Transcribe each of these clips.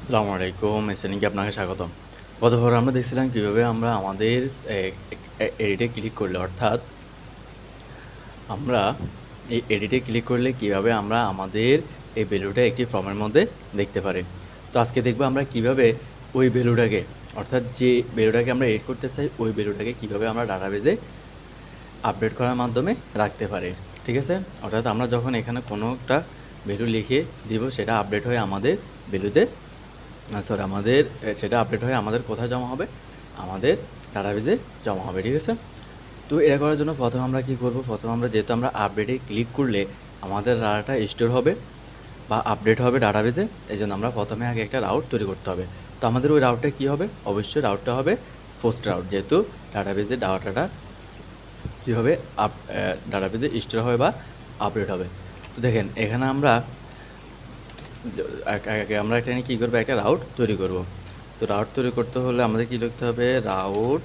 আসসালামু আলাইকুম। এসএনকে আপনাকে স্বাগতম। গতবার আমরা দেখছিলাম কিভাবে আমরা আমাদের এডিটে ক্লিক করলে অর্থাৎ আমরা এই এডিটে ক্লিক করলে কিভাবে আমরা আমাদের এই ভ্যালুটা একটি ফর্মের মধ্যে দেখতে পারি। তো আজকে দেখব আমরা কিভাবে ওই ভ্যালুটাকে অর্থাৎ যে ভ্যালুটাকে আমরা এডিট করতে চাই ওই ভ্যালুটাকে কিভাবে আমরা ডাটাবেজে আপডেট করার মাধ্যমে রাখতে পারি। ঠিক আছে? অর্থাৎ আমরা যখন এখানে কোনো একটা ভ্যালু লিখে দিব সেটা আপডেট হয়ে আমাদের ভ্যালুতে আমাদের সেটা আপডেট হয়ে আমাদের কোথায় জমা হবে? আমাদের ডাটাবেজে জমা হবে। ঠিক আছে? তো এটা করার জন্য প্রথমে আমরা কী করব? প্রথমে আমরা যেহেতু আমরা আপডেটে ক্লিক করলে আমাদের ডাটাটা স্টোর হবে বা আপডেট হবে ডাটাবেজে, এজন্য আমরা প্রথমে আগে একটা রাউট তৈরি করতে হবে। তো আমাদের ওই রাউটটা কী হবে? অবশ্যই রাউটটা হবে পোস্ট রাউট, যেহেতু ডাটাবেজে ডাটাটা কী হবে ডাটাবেজে স্টোর হবে বা আপডেট হবে। তো দেখেন এখানে আমরা আমরা এখানে কী করবো? একটা রাউট তৈরি করব। তো রাউট তৈরি করতে হলে আমাদের কী লিখতে হবে? রাউট,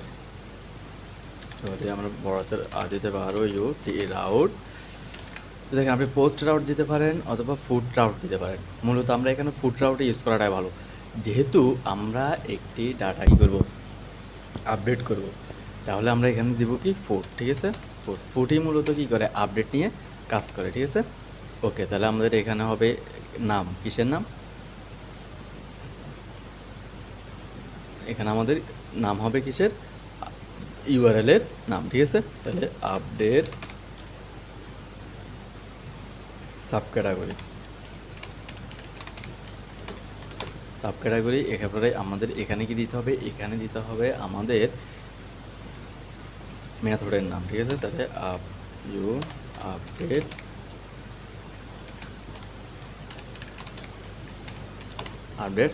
সরি আমরা বড়তে দিতে পারো রাউট। তো দেখেন আপনি পোস্ট রাউট দিতে পারেন অথবা ফুড রাউট দিতে পারেন। মূলত আমরা এখানে ফুড রাউটে ইউজ করাটাই ভালো, যেহেতু আমরা একটি ডাটা কী করবো? আপডেট করব। তাহলে আমরা এখানে দিব কি? ফুড। ঠিক আছে? ফুডই মূলত কী করে? আপডেট নিয়ে কাজ করে। ঠিক আছে? ওকে, তাহলে আমাদের এখানে হবে নাম। কিসের নাম? এখানে আমাদের নাম হবে কিসের? ইউআরএল এর নাম। ঠিক আছে? তাহলে আপডেট সাব ক্যাটাগরি একেবারে আমাদের এখানে কি দিতে হবে? এখানে দিতে হবে আমাদের মেথডের নাম। ঠিক আছে? তাহলে আপডেট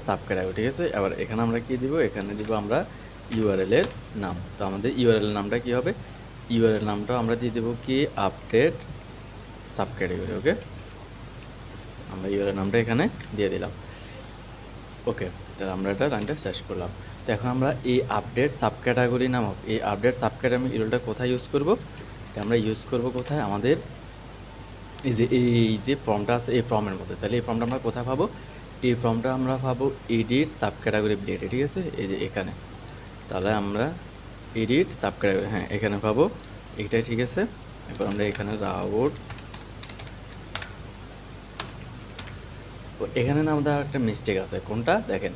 সাব ক্যাটাগরি। ঠিক আছে? এবার এখানে আমরা কি দিব? এখানে দিব আমরা ইউআরএল এর নাম। তো আমাদের ইউআরএল নামটা কি হবে? ইউআরএল নামটা আমরা দিয়ে দেবো কি? Update sub category. ওকে, আমরা ইউআরএল নামটা এখানে দিয়ে দিলাম। ওকে, তাহলে আমরা এটা লাইনটা শেষ করলাম। তো এখন আমরা এই আপডেট সাব ক্যাটাগরি নামক এই আপডেট সাব ক্যাটাগরি ইউআরএলটা কোথায় ইউজ করব? আমরা ইউজ করব কোথায়? আমাদের এই যে ফর্মটা আছে এই ফর্মের মধ্যে। তাহলে এই ফর্মটা আমরা কোথায় পাবো? এই ফর্মটা আমরা পাবো এডিট সাব ক্যাটাগরি ব্লেডে। ঠিক আছে? এই যে এখানে। তাহলে আমরা এডিট সাব ক্যাটাগরি, হ্যাঁ এখানে পাবো। এইটাই ঠিক আছে। এরপর আমরা এখানে রাউট। তো এখানে না আমাদের একটা মিস্টেক আছে। কোনটা? দেখেন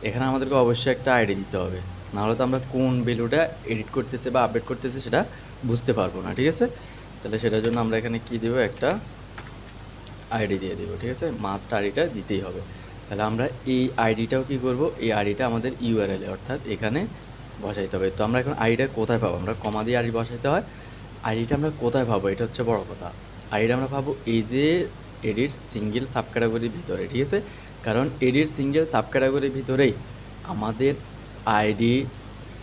এখানে আমাদেরকে অবশ্যই একটা আইডি দিতে হবে, নাহলে তো আমরা কোন ভ্যালুটা এডিট করতেছে বা আপডেট করতেছে সেটা বুঝতে পারবো না। ঠিক আছে? তাহলে সেটার জন্য আমরা এখানে কি দিব? একটা আইডি দিয়ে দিব। ঠিক আছে? মাস্ট আইডিটা দিতেই হবে। তাহলে আমরা এই আইডিটাও কি করব? এই আইডিটা আমাদের ইউআরএল এ অর্থাৎ এখানে বসাইতে হবে। তো আমরা এখন আইডিটা কোথায় পাবো? আমরা কমা দিয়ে আইডি বসাইতে হয়। আইডিটা আমরা কোথায় পাবো? এটা হচ্ছে বড় কথা। আইডিটা আমরা পাবো এই যে এডিট সিঙ্গেল সাব ক্যাটাগরির ভিতরে। ঠিক আছে? কারণ এডিট সিঙ্গেল সাব ক্যাটাগরির ভিতরেই আমাদের আইডি,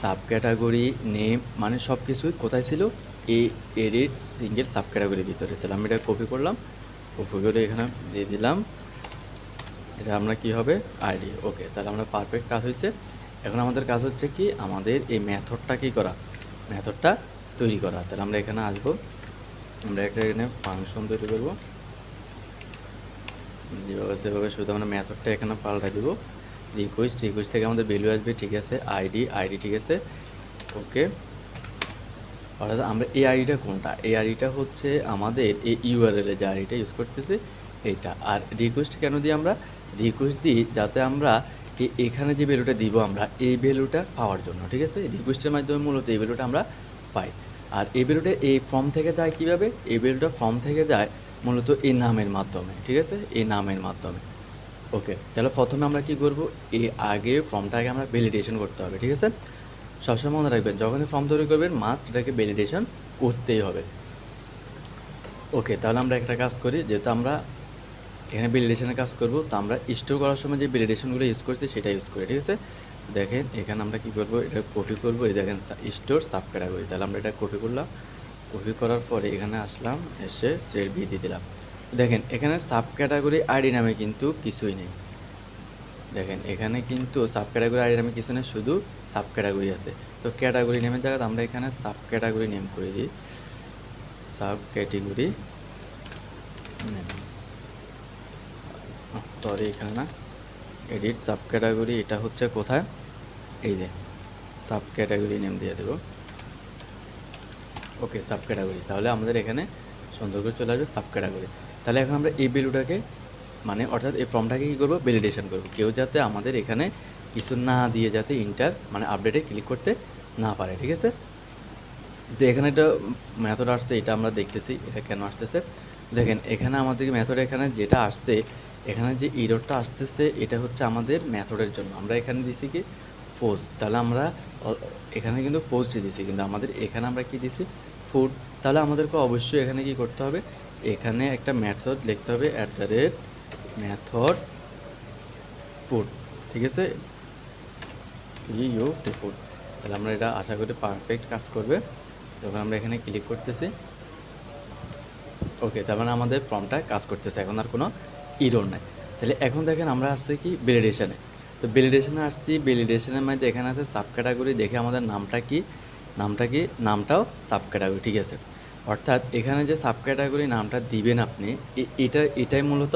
সাব ক্যাটাগরি, নেম মানে সব কিছুই কোথায় ছিল? এই এডিট সিঙ্গেল সাব ক্যাটাগরির ভিতরে। তাহলে আমি এটা কপি করলাম, কপি করে এখানে দিয়ে দিলাম। এটা আমরা কি হবে? আইডি। ওকে, তাহলে আমরা পারফেক্ট কাজ হয়েছে। এখন আমাদের কাজ হচ্ছে কি? আমাদের এই মেথডটা কি করা? মেথডটা তৈরি করা। তাহলে আমরা এখানে আসবো, আমরা একটা এখানে ফাংশন তৈরি করব। যেভাবে সেভাবে শুধু আমরা মেথডটা এখানে পাল্টা দিব। রিকোয়েস্ট থেকে আমাদের ভ্যালু আসবে। ঠিক আছে? আইডি। ঠিক আছে? ওকে, অর্থাৎ আমরা এই আইডিটা কোনটা? এই আইডিটা হচ্ছে আমাদের এই ইউআরএলে যে আইডিটা ইউজ করতেছি এইটা। আর রিকোয়েস্ট কেন দিই আমরা? রিকোয়েস্ট দিই যাতে আমরা এখানে যে ভ্যালুটা দিব আমরা এই ভ্যালুটা পাওয়ার জন্য। ঠিক আছে? রিকোয়েস্টের মাধ্যমে মূলত এই ভ্যালুটা আমরা পাই। আর এই ভ্যালুটা এই ফর্ম থেকে যায় কীভাবে? এই ভ্যালুটা ফর্ম থেকে যায় মূলত এই নামের মাধ্যমে। ঠিক আছে? এই নামের মাধ্যমে। ওকে, তাহলে প্রথমে আমরা কি করব? এই আগে ফর্মটাকে আমরা ভ্যালিডেশন করতে হবে। ঠিক আছে? সবসময় মনে রাখবেন, যখনই ফর্ম তৈরি করবেন মাস্ট এটাকে ভ্যালিডেশন করতেই হবে। ওকে, তাহলে আমরা একটা কাজ করি, যেহেতু আমরা এখানে ভ্যালিডেশনের কাজ করব, তো আমরা স্টোর করার সময় যে ভ্যালিডেশনগুলো ইউজ করছি সেটা ইউজ করি। ঠিক আছে? দেখেন এখানে আমরা কি করব? এটা কপি করব। এই দেখেন স্টোর সাব ক্যাটাগরি। তাহলে আমরা এটা কপি করলাম, কপি করার পরে এখানে আসলাম, এসে সেট বি দিয়ে দিলাম। দেখেন এখানে সাব ক্যাটাগরি আইডি নামে কিন্তু কিছুই নেই। দেখেন এখানে কিন্তু সাব ক্যাটাগরি আইডি নামে কিছু নেই, শুধু সাব ক্যাটাগরি আছে। তো ক্যাটাগরি নেমের জায়গায় আমরা এখানে সাব ক্যাটাগরি নেম করে দিই। সাব ক্যাটাগরি নেম, সরি এখানে না, এডিট সাব ক্যাটাগরি, এটা হচ্ছে কোথায়, এই যে সাব ক্যাটাগরি নেম দিয়ে দেবো। ওকে, সাব ক্যাটাগরি, তাহলে আমাদের এখানে সুন্দর করে চলে আসবে সাব ক্যাটাগরি। তাহলে এখন আমরা এই ভ্যালুটাকে মানে অর্থাৎ এই ফর্মটাকে কী করবো, ভ্যালিডেশন করবো। কেউ যাতে আমাদের এখানে কিছু না দিয়ে যাতে ইন্টার মানে আপডেটে ক্লিক করতে না পারে, ঠিক আছে। তো এখানে একটা মেথড আসছে, এটা আমরা দেখতেছি এটা কেন আসতেছে। দেখেন এখানে আমাদের মেথড এখানে যেটা আসছে, এখানে যে ইররটা আসতেছে এটা হচ্ছে আমাদের মেথডের জন্য। আমরা এখানে দিছি কি পোস্ট, তাহলে আমরা এখানে কিন্তু পোস্টই দিছি, কিন্তু আমাদের এখানে আমরা কি দিছি ফুড। তাহলে আমাদেরকে অবশ্যই এখানে কি করতে হবে, এখানে একটা মেথড লিখতে হবে মেথড ফুড, ঠিক আছে, ফুড। তাহলে আমরা এটা আশা করি পারফেক্ট কাজ করবে যখন আমরা এখানে ক্লিক করতেছি। ওকে, তার মানে আমাদের ফর্মটা কাজ করতেছে, এখন আর কোনো ইরর নাই। তাহলে এখন দেখেন আমরা আসছি কি ভ্যালিডেশনে। তো ভ্যালিডেশনে আসছি, ভ্যালিডেশনের মধ্যে এখানে আছে সাব ক্যাটাগরি, দেখে আমাদের নামটাও সাব ক্যাটাগরি, ঠিক আছে। অর্থাৎ এখানে যে সাব ক্যাটাগরি নামটা দিবেন আপনি, এটাই মূলত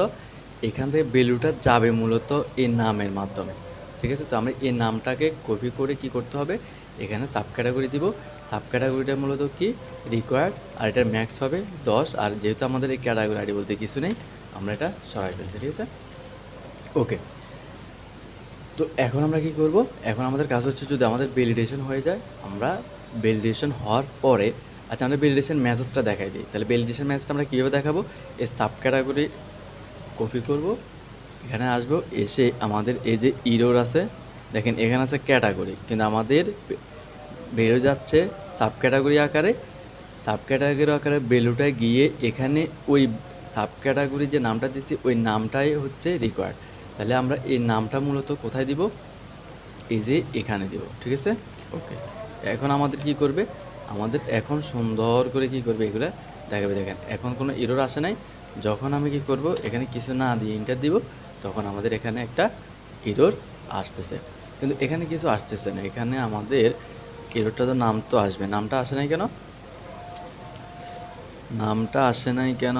এখান থেকে ভ্যালুটা যাবে মূলত এই নামের মাধ্যমে, ঠিক আছে। তো আমরা এই নামটাকে কপি করে কি করতে হবে, এখানে সাব ক্যাটাগরি দিব। সাব ক্যাটাগরিটা মূলত কি রিকোয়ার্ড, আর এটার ম্যাক্স হবে 10। আর যেহেতু আমাদের এই ক্যাটাগরি আইডি বলতে কিছু নেই, আমরা এটা সরাই ফেলছি, ঠিক আছে। ওকে, তো এখন আমরা কি করব, এখন আমাদের কাজ হচ্ছে যদি আমাদের ভ্যালিডেশন হয়ে যায়, আমরা ভ্যালিডেশন হওয়ার পরে আচ্ছা আমরা ভ্যালিডেশন মেসেজটা দেখাই দিই। তাহলে ভ্যালিডেশন মেসেজটা আমরা কীভাবে দেখাবো, এই সাব ক্যাটাগরি কপি করব, এখানে আসবো, এসে আমাদের এই যে ইরর আছে দেখেন এখানে আছে ক্যাটাগরি, কিন্তু আমাদের বেরো যাচ্ছে সাব ক্যাটাগরি আকারে। সাব ক্যাটাগরি আকারে ভ্যালুটায় গিয়ে এখানে ওই সাব ক্যাটাগরি যে নামটা দিছি ওই নামটাই হচ্ছে রিকোয়ার্ড। তাহলে আমরা এই নামটা মূলত কোথায় দিব, এই যে এখানে দিব, ঠিক আছে। ওকে, এখন আমাদের কি করবে, আমাদের এখন সুন্দর করে কি করবে এগুলো দেখাবে। দেখেন এখন কোনো এরর আসে নাই। যখন আমি কি করব এখানে কিছু না দিয়ে ইন্টার দিব, তখন আমাদের এখানে একটা এরর আসতেছে, কিন্তু এখানে কিছু আসতেছে না। এখানে আমাদের এররটা তো নাম তো আসবে, নামটা আসে নাই কেন, নামটা আসে নাই কেন,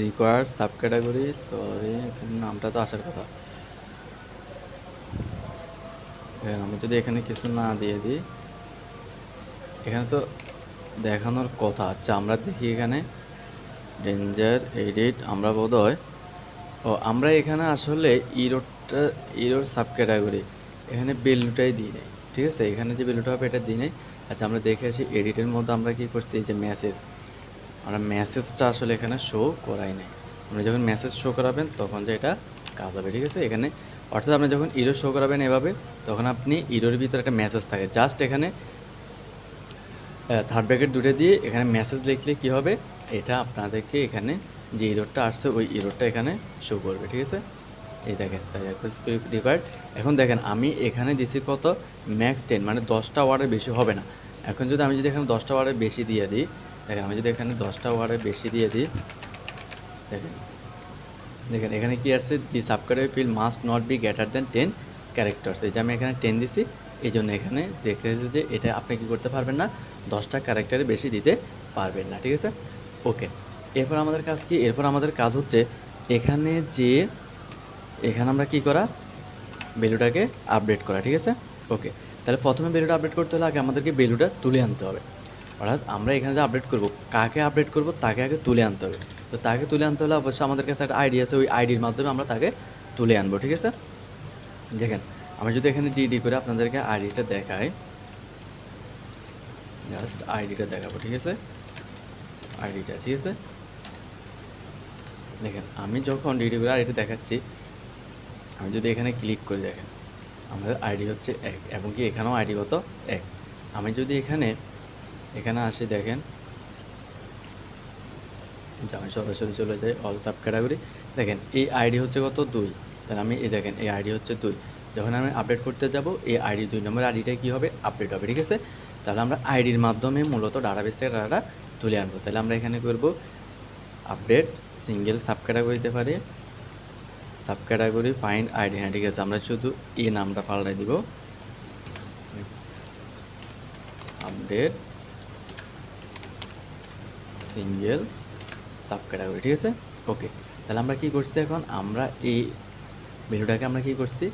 রিকোয়ার্ড সাব ক্যাটাগরি, সরি এখানে নামটা তো আসার কথা। আমি যদি এখানে কিছু না দিয়ে দিই, এখানে তো দেখানোর কথা। আচ্ছা আমরা দেখি এখানে ডেঞ্জার এডিট, আমরা বোধহয় আমরা এখানে আসলে ইরোর সাব ক্যাটাগরি এখানে ভ্যালুটাই দিই নাই, ঠিক আছে। এখানে যে ভ্যালুটা হবে এটা দিই নাই। আচ্ছা আমরা দেখে আসি এডিটের মধ্যে আমরা কি করছি, এই যে মেসেজ, আমরা মেসেজটা আসলে এখানে শো করাই নাই। আমরা যখন মেসেজ শো করাবেন তখন যে এটা কাজ হবে, ঠিক আছে। এখানে অর্থাৎ আপনি যখন ইরো শো করাবেন এভাবে, তখন আপনি ইরোর ভিতরে একটা মেসেজ থাকে, জাস্ট এখানে থার্ড ব্র্যাকেট দুটো দিয়ে এখানে মেসেজ লিখলে কি হবে, এটা আপনাদেরকে এখানে যে ইরোরটা আসছে ওই ইরোরটা এখানে শো করবে, ঠিক আছে। এই দেখেন রিকোয়ার্ড। এখন দেখেন আমি এখানে দিছি কত, ম্যাক্স 10, মানে 10টা ওয়ার্ডের বেশি হবে না। এখন যদি আমি যদি এখানে 10টা ওয়ার্ডের বেশি দিয়ে দিই, দেখেন আমি যদি এখানে 10টা ওয়ার্ডের বেশি দিয়ে দিই, দেখেন দেখেন এখানে কি আসছে, the subcategory field must not be greater than 10 characters. এই যে আমি এখানে 10 দিছি, এই জন্য এখানে দেখতেছি যে এটা আপনি কি করতে পারবেন না, 10টা ক্যারেক্টারে বেশি দিতে পারবেন না, ঠিক আছে। ওকে, এরপর আমাদের কাজ কি, এরপর আমাদের কাজ হচ্ছে এখানে যে এখানে আমরা কি করা, ভ্যালুটাকে আপডেট করা, ঠিক আছে। ওকে, তাহলে প্রথমে ভ্যালুটা আপডেট করতে হলে আগে আমাদেরকে ভ্যালুটা তুলে আনতে হবে। অর্থাৎ আমরা এখানে যে আপডেট করব, কাকে আপডেট করব তাকে আগে তুলে আনতে হবে। তো তাকে তুলে আনতে হলে অবশ্যই আমাদের কাছে একটা আইডি আছে, ওই আইডির মাধ্যমে আমরা তাকে তুলে আনবো, ঠিক আছে। দেখেন আমি যদি এখানে ডিডি করে আপনাদেরকে আইডিটা দেখাই, জাস্ট আইডিটা দেখাবো, ঠিক আছে, আইডিটা, ঠিক আছে। দেখেন আমি যখন ডিডি করে আইডিটা দেখাচ্ছি, আমি যদি এখানে ক্লিক করি, দেখেন আমাদের আইডি হচ্ছে 1, এবং কি এখানেও আইডি কত 1। আমি যদি এখানে আসি, দেখেন আমি সরাসরি চলে যাই অল সাব ক্যাটাগরি, দেখেন এই আইডি হচ্ছে কত 2, তাহলে আমি এই দেখেন এই আইডি হচ্ছে 2। যখন আমি আপডেট করতে যাব এই আইডি 2 নম্বর আইডিটাই কী হবে, আপডেট হবে, ঠিক আছে। তাহলে আমরা আইডির মাধ্যমে মূলত ডাটাবেস থেকে ডাটা তুলে আনবো। তাহলে আমরা এখানে করব আপডেট সিঙ্গেল সাব ক্যাটাগরি দিতে পারি, সাব ক্যাটাগরি ফাইন্ড আইডি, হ্যাঁ ঠিক আছে। আমরা শুধু এই নামটা পাল্টাই দিব, আপডেট সিঙ্গেল সাব ক্যাটাগরি, ঠিক আছে। ওকে, তাহলে আমরা কি করছি, এখন আমরা এই ভ্যালুটাকে আমরা কী করছি,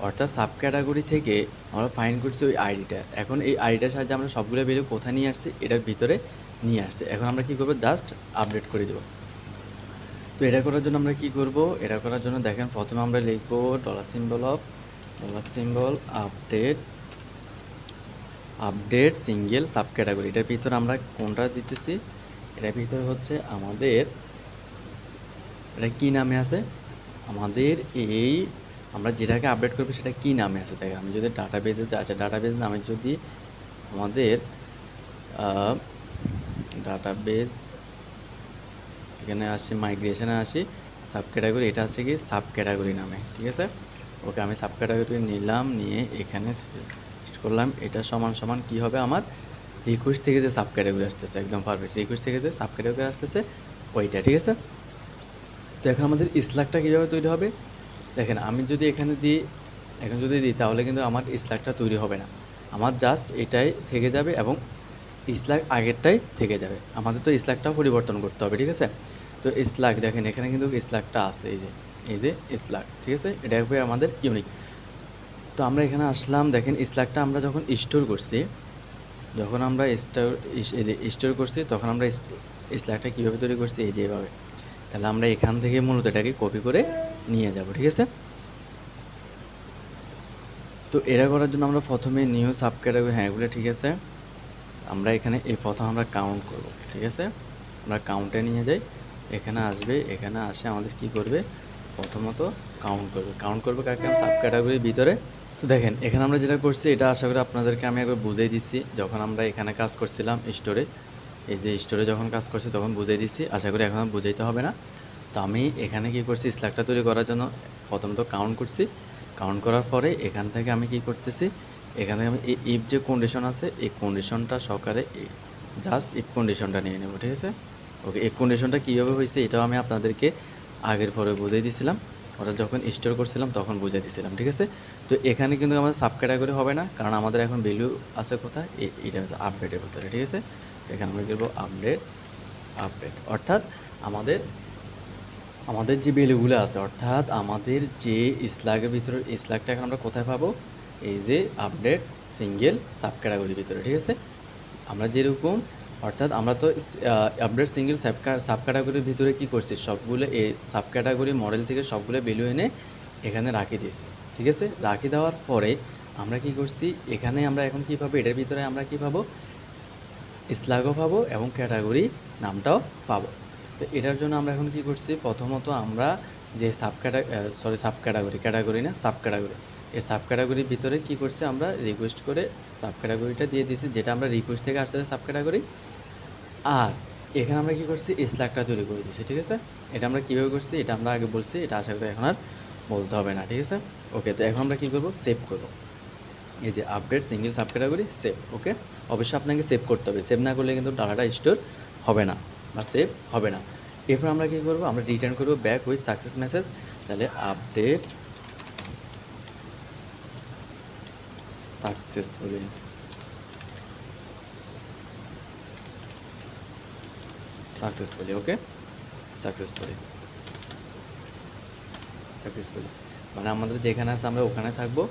অর্থাৎ সাব ক্যাটাগরি থেকে আমরা ফাইন্ড করছি ওই আইডিটা। এখন এই আইডিটার সাহায্যে আমরা সবগুলো ভ্যালু কোথায় নিয়ে আসছি, এটার ভিতরে নিয়ে আসছি। এখন আমরা কী করবো, জাস্ট আপডেট করে দেবো। তো এটা করার জন্য আমরা কী করব, এটা করার জন্য দেখেন প্রথমে আমরা লিখবো $symbol update single sub category. এটার ভিতরে আমরা কোনটা দিতেছি, এটার ভিতরে হচ্ছে আমাদের এটা কী নামে আছে, আমাদের এই আমরা যেটাকে আপডেট করবো সেটা কী নামে আছে। দেখেন আমি যদি ডাটাবেজে যাই, আচ্ছা ডাটাবেজ নামে যদি আমাদের ডাটাবেজ এখানে আসি, মাইগ্রেশনে আসি, সাব ক্যাটাগরি, এটা হচ্ছে কি সাব ক্যাটাগরি নামে, ঠিক আছে। ওকে, আমি সাব ক্যাটাগরি নিলাম, নিয়ে এখানে করলাম। এটা সমান সমান কী হবে, আমার রিকোয়েস্ট থেকে যে সাব ক্যাটাগরি আসতেছে, একদম পারফেক্ট, রিকোয়েস্ট থেকে যে সাব ক্যাটাগরি আসতেছে ওইটা, ঠিক আছে। তো এখন আমাদের স্ল্যাগটা কীভাবে তৈরি হবে, দেখেন আমি যদি এখানে দিই, এখন যদি দিই তাহলে কিন্তু আমার স্ল্যাগটা তৈরি হবে না, আমার জাস্ট এটাই থেকে যাবে এবং স্ল্যাগ আগেরটাই থেকে যাবে। আমাদের তো স্ল্যাগটাও পরিবর্তন করতে হবে, ঠিক আছে। তো স্ল্যাগ দেখেন এখানে কিন্তু স্ল্যাগটা আছে, এই যে স্ল্যাগ, ঠিক আছে, এটা হবে আমাদের ইউনিক। তো আমরা এখানে আসলাম, দেখেন স্ল্যাগটা আমরা যখন স্টোর করছি, যখন আমরা স্টোর করছি তখন আমরা স্ল্যাগটা কীভাবে তৈরি করছি, এই যে এভাবে। তাহলে আমরা এখান থেকে মূলত এটাকে কপি করে নিয়ে যাব, ঠিক আছে। তো এটা করার জন্য আমরা প্রথমে নিউ সাব ক্যাটাগরি, হ্যাঁ এগুলো ঠিক আছে। আমরা এখানে এই প্রথম আমরা কাউন্ট করব, ঠিক আছে। আমরা কাউন্টে নিয়ে যাই, এখানে আসবে, এখানে আসে আমাদের কি করবে, প্রথমত কাউন্ট করবে কাকে, সাব ক্যাটাগরির ভিতরে। তো দেখেন এখানে আমরা যেটা করছি এটা আশা করি আপনাদেরকে আমি একবার বুঝিয়ে দিচ্ছি, যখন আমরা এখানে কাজ করছিলাম স্টোরে, এই যে স্টোরে যখন কাজ করছি তখন বুঝিয়ে দিচ্ছি, আশা করি এখন বুঝাইতে হবে না। তো আমি এখানে কি করছি, স্ল্যাগটা তৈরি করার জন্য প্রথমত কাউন্ট করছি, কাউন্ট করার পরে এখান থেকে আমি কি করতেছি, এখান থেকে আমি এই ইফ যে কন্ডিশন আছে এই কন্ডিশনটা সহকারে জাস্ট ইফ কন্ডিশনটা নিয়ে নেব, ঠিক আছে। ওকে, এই কন্ডিশনটা কীভাবে হয়েছে এটাও আমি আপনাদেরকে আগের পরে বুঝিয়ে দিয়েছিলাম, অর্থাৎ যখন স্টোর করছিলাম তখন বুঝিয়ে দিয়েছিলাম, ঠিক আছে। তো এখানে কিন্তু আমাদের সাব ক্যাটাগরি হবে না, কারণ আমাদের এখন ভ্যালু আছে কোথায়, এটা হচ্ছে আপডেটের ভিতরে, ঠিক আছে। এখানে আমরা করবো আপডেট, অর্থাৎ আমাদের যে ভ্যালুগুলো আছে, অর্থাৎ আমাদের যে স্ল্যাগের ভিতরে, স্ল্যাগটা এখন আমরা কোথায় পাবো, এই যে আপডেট সিঙ্গেল সাব ক্যাটাগরির ভিতরে, ঠিক আছে। আমরা যেরকম, অর্থাৎ আমরা তো আপডেট সিঙ্গেল সাব ক্যাটাগরির ভিতরে কী করছি, সবগুলো এই সাব ক্যাটাগরি মডেল থেকে সবগুলো ভ্যালু এনে এখানে রাখি দিয়েছি, ঠিক আছে। রাখি দেওয়ার পরে আমরা কি করছি, এখানে আমরা এখন কী পাবো, এটার ভিতরে আমরা কী পাবো, স্ল্যাগও পাবো এবং ক্যাটাগরি নামটাও পাবো। তো এটার জন্য আমরা এখন কি করছি, প্রথমত আমরা যে সাব ক্যাটাগরি এই সাব ক্যাটাগরির ভিতরে কি করছি, আমরা রিকোয়েস্ট করে সাব ক্যাটাগরিটা দিয়ে দিয়েছি, যেটা আমরা রিকোয়েস্ট থেকে আসতেছে সাব ক্যাটাগরি। আর এখানে আমরা কি করছি, স্ল্যাগটা তৈরি করে দিয়েছি, ঠিক আছে। এটা আমরা কীভাবে করছি এটা আমরা আগে বলছি, এটা আশা করি এখন আর বলতে হবে না, ঠিক আছে। ওকে, তো এখন আমরা কী করবো, সেভ করবো, এই যে update single subcategory save. Okay, অবশ্যই আপনাকে সেভ করতে হবে, সেভ না করলে কিন্তু ডাটাটা স্টোর হবে না বা সেভ হবে না। এরপর আমরা কী করবো, আমরা রিটার্ন করবো ব্যাক উইথ সাকসেস মেসেজ। তাহলে আপডেট সাকসেসফুলি ওকে, সাকসেসফুলি মানে আমাদের যেখানে আছে আমরা ওখানে থাকবো,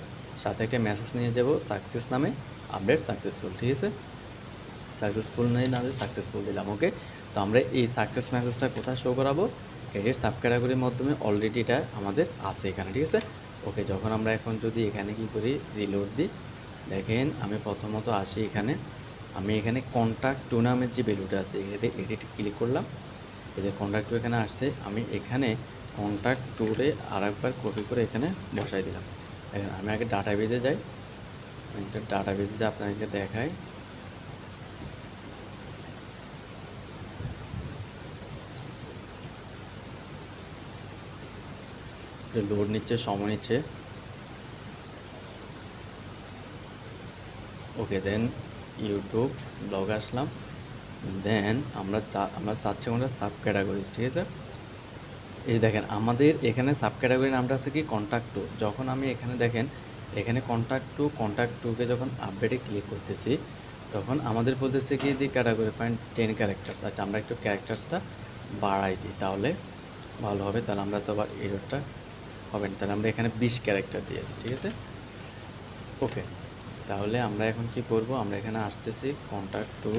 সাথে একটা মেসেজ নিয়ে যাব সাকসেস নামে, আপডেট সাকসেসফুল, ঠিক আছে। সাকসেসফুল নেই না, সাকসেসফুল দিলাম। ওকে, তো আমরা এই সাকসেস মেসেজটা কোথায় শো করাবো, এডিট সাব ক্যাটাগরির মাধ্যমে অলরেডি এটা আমাদের আছে এখানে, ঠিক আছে। ওকে, যখন আমরা এখন যদি এখানে কি করি, রিলোড দিই, দেখেন আমি প্রথমত আসি এখানে, আমি এখানে কন্ট্যাক্ট টু নামের যে ভ্যালুটা আছে এটাতে এডিট ক্লিক করলাম, এদের কন্ট্যাক্ট টু এখানে আসছে, আমি এখানে কন্ট্যাক্ট টুরে আর একবার কপি করে এখানে বসাই দিলাম। দেখেন আমি আগে ডাটাবেজে যাই, ডাটাবেজে আপনাদেরকে দেখাই, লোড নিচ্ছে, সময় নিচ্ছে। ওকে, দেন ইউটিউব ব্লগ আসলাম, দেন আমরা চাচ্ছি আমরা সাব ক্যাটাগরিজ, ঠিক আছে। এই দেখেন আমাদের এখানে সাব ক্যাটাগরি নামটা আছে কি, কন্ট্যাক্ট টু। যখন আমি এখানে দেখেন এখানে কন্ট্যাক্ট টুকে যখন আপডেটে ক্লিক করতেছি, তখন আমাদের বলতেছে কি দি ক্যাটাগরি পয়েন্ট 10 ক্যারেক্টার্স। আচ্ছা আমরা একটু ক্যারেক্টার্সটা বাড়াই দিই তাহলে ভালো হবে, তাহলে আমরা তো আবার এররটা হবে না, তাহলে আমরা এখানে 20 ক্যারেক্টার দিয়ে দিই, ঠিক আছে। ওকে, তাহলে আমরা এখন কি করব, আমরা এখানে আসতেছি কন্ট্যাক্ট টু,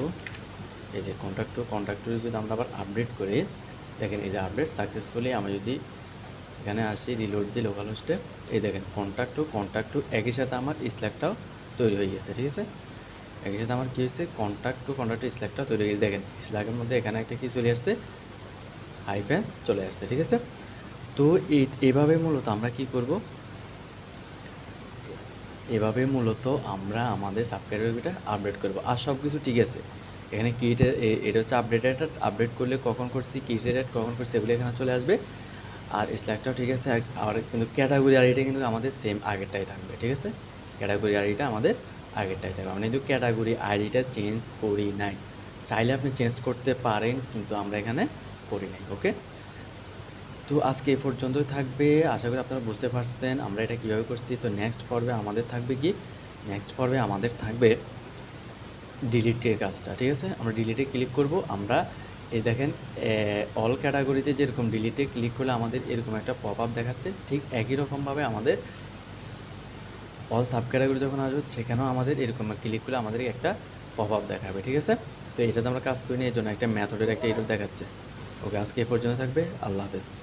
এই যে কন্ট্যাক্ট টু যদি আমরা আবার আপডেট করি, দেখেন এই যে আপডেট সাকসেসফুলি। আমরা যদি এখানে আসি রিলোড দিই লোকাল হোস্টে, এই দেখেন কন্ট্যাক্ট টু একই সাথে আমার স্ল্যাকটাও তৈরি হয়ে গেছে, ঠিক আছে। একই সাথে আমার কী হয়েছে, কন্ট্যাক্ট টু স্ল্যাকটাও তৈরি হয়ে গেছে। দেখেন স্ল্যাকের মধ্যে এখানে একটা কি চলে আসছে, হাইফেন চলে আসছে, ঠিক আছে। তো এভাবে মূলত আমরা কি করব, এভাবে মূলত আমরা আমাদের সাবস্ক্রাইবারটা আপডেট করব। আর সব কিছু ঠিক আছে, এখানে ক্রিয়েটেড, এটা হচ্ছে আপডেটেড, আপডেট করলে কখন করছি, ক্রিয়েটেড কখন করছি, এগুলো এখানে চলে আসবে। আর স্ল্যাকটাও ঠিক আছে। আর কিন্তু ক্যাটাগরি আইডিটা কিন্তু আমাদের সেম আগেরটাই থাকবে, ঠিক আছে। ক্যাটাগরি আইডিটা আমাদের আগেরটাই থাকবে। আমরা কিন্তু ক্যাটাগরি আইডিটা চেঞ্জ করি নাই, চাইলে আপনি চেঞ্জ করতে পারেন, কিন্তু আমরা এখানে করি নাই। ওকে, তো আজকে এই পর্যন্তই থাকবে। আশা করি আপনারা বুঝতে পারছেন আমরা এটা কীভাবে করছি। তো নেক্সট পর্বে আমাদের থাকবে কি, নেক্সট পর্বে আমাদের থাকবে ডিলিটের কাজটা, ঠিক আছে। আমরা ডিলিটে ক্লিক করব। আমরা এই দেখেন অল ক্যাটাগরিতে যেরকম ডিলিটে ক্লিক করলে আমাদের এরকম একটা পপ আপ দেখাচ্ছে, ঠিক একই রকমভাবে আমাদের অল সাব ক্যাটাগরি যখন আসবে সেখানেও আমাদের এরকম ক্লিক করলে আমাদের একটা পপ আপ দেখাবে, ঠিক আছে। তো এটাতে আমরা কাজ করি নিয়ে, এই জন্য একটা মেথডের একটা এরর দেখাচ্ছে। ওকে, আজকে এ পর্যন্ত থাকবে। আল্লাহ হাফেজ।